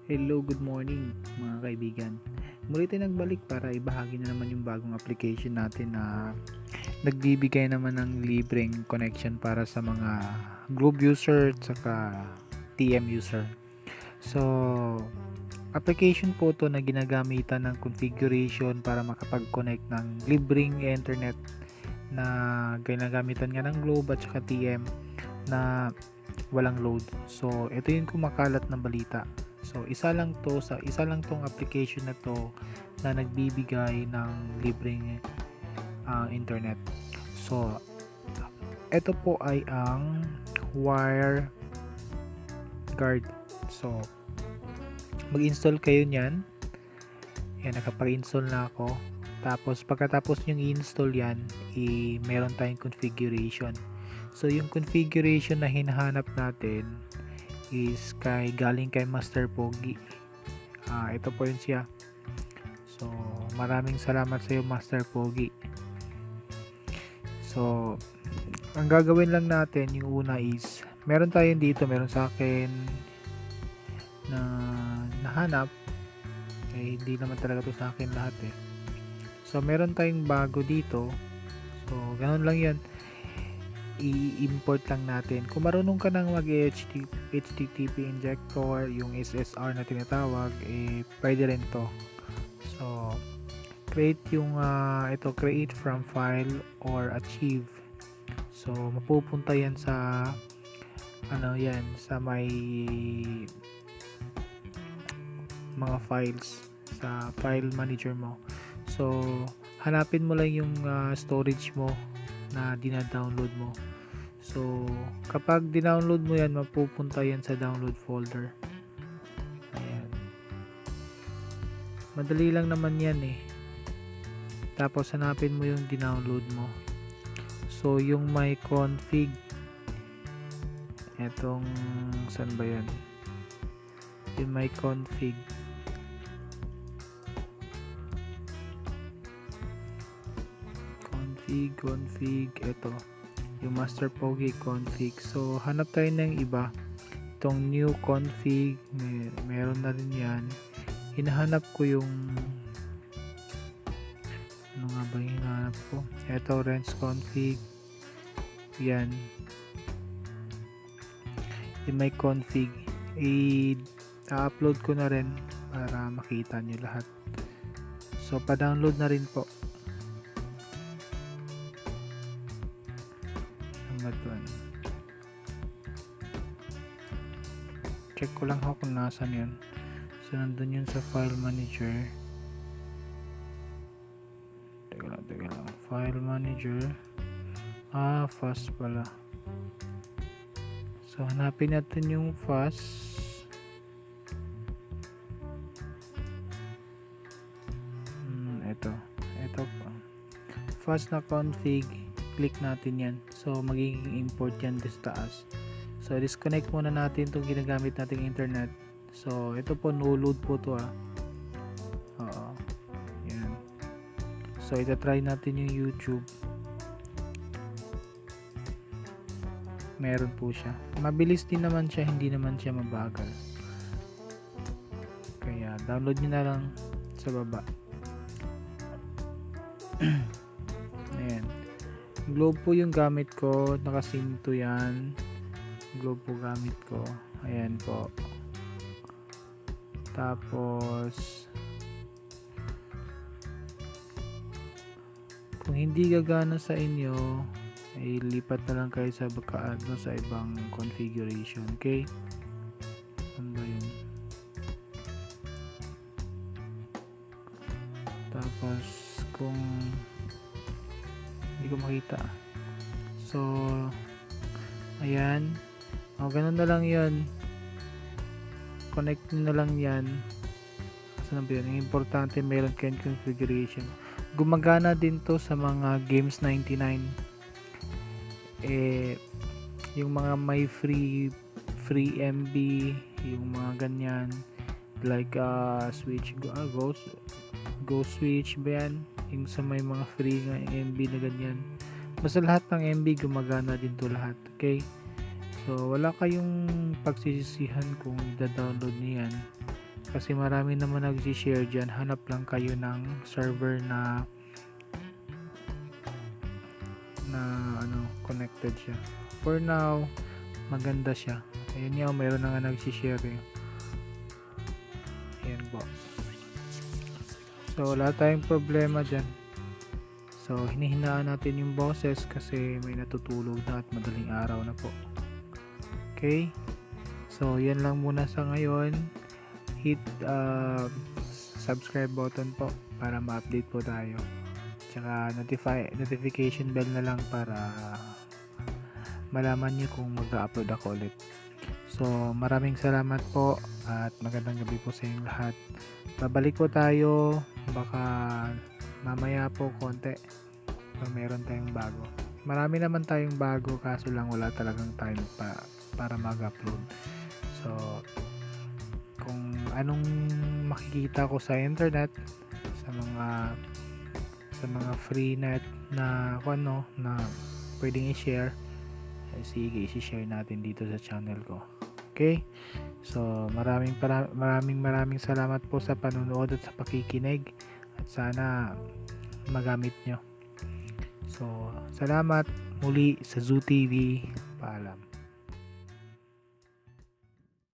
Hello, good morning mga kaibigan. Muli tayo nagbalik para ibahagi na naman yung bagong application natin na nagbibigay naman ng libreng connection para sa mga group user at saka TM user. So, application po to na ginagamitan ng configuration para makapag-connect ng libreng internet na ginagamitan nga ng Globe at saka TM na walang load. So, ito yung kumakalat na balita. So, isa lang tong application na to na nagbibigay ng libreng internet. So, ito po ay ang WireGuard. So, mag-install kayo niyan. Yan, nakapag-install na ako. Tapos, pagkatapos yung i-install yan, meron tayong configuration. So, yung configuration na hinahanap natin is galing kay Master Pogi. Ito po yun siya. So, maraming salamat sa iyo, Master Pogi. So, ang gagawin lang natin, yung una is, meron sa akin na nahanap. Hindi naman talaga to sa akin lahat eh. So, meron tayong bago dito. So, ganun lang yan. I-import lang natin. Kung marunong ka nang mag-HTTP injector, yung SSR na tinatawag, pwede rin to. So, create create from file or achieve. So, mapupunta yan sa sa may mga files sa file manager mo. So, hanapin mo lang yung storage mo na dina-download mo. So, kapag dinownload mo yan, mapupunta yan sa download folder. Ayan. Madali lang naman yan eh. Tapos, hanapin mo yung dinownload mo. So, yung my config, etong, saan ba yan? Yung my config. Config, ito yung Master Pogi config. So, hanap tayo ng iba. Itong new config, meron na rin yan. Hinahanap ko yung ano nga ba yung hinahanap ko? Ito, range config. Yan. Yung may config. I-upload ko na rin para makita nyo lahat. So, pa-download na rin po. Check ko lang ako kung nasan yun. So, nandun yun sa file manager. Teka lang. File manager. Fast pala. So, hanapin natin yung fast. Ito po. Fast na config. Click natin yan. So, magiging import yan sa taas. So, disconnect muna natin itong ginagamit nating internet. So, ito po, no load po to Oo. Yan. So, itatry natin yung YouTube. Meron po siya. Mabilis din naman siya, hindi naman siya mabagal. Kaya, download nyo na lang sa baba. Ayan. Globe po yung gamit ko. Nakasim to yan. Globe po gamit ko. Ayan po. Tapos, kung hindi gagana sa inyo, ay lipat na lang kayo sa sa ibang configuration. Okay? Ano ba yun? Tapos, kung hindi ko makita. So, ayan. Ganun na lang yun. Connect na lang yan. Saan ba yun? Ang importante, meron kayong configuration. Gumagana din to sa mga Games 99. Yung mga may free MB, yung mga ganyan. Like, Switch, Go Switch ba yan? Yung sa may mga free nga MB na ganyan. Basta lahat ng MB gumagana din to lahat. Okay? So, wala kayong pagsisisihan kung i-download niyo yan. Kasi marami naman nag-share dyan. Hanap lang kayo ng server na connected siya. For now, maganda siya. Ayun nga, mayroon na nga nag-share eh. Ayan po. So, wala tayong problema dyan. So, hinihinaan natin yung boses kasi may natutulog na at madaling araw na po. Okay? So, yan lang muna sa ngayon. Hit subscribe button po para ma-update po tayo. Tsaka notification bell na lang para malaman nyo kung mag-upload ako ulit. So, maraming salamat po at magandang gabi po sa inyong lahat. Babalik po tayo baka mamaya po konti kung meron tayong bago. Marami naman tayong bago kaso lang wala talagang time para mag-upload. So, kung anong makikita ko sa internet, sa mga free net na na pwedeng i-share, sige, i-share natin dito sa channel ko. Okay? So, maraming salamat po sa panonood at sa pakikinig at sana magamit nyo. So, salamat muli sa Zoo TV. Paalam.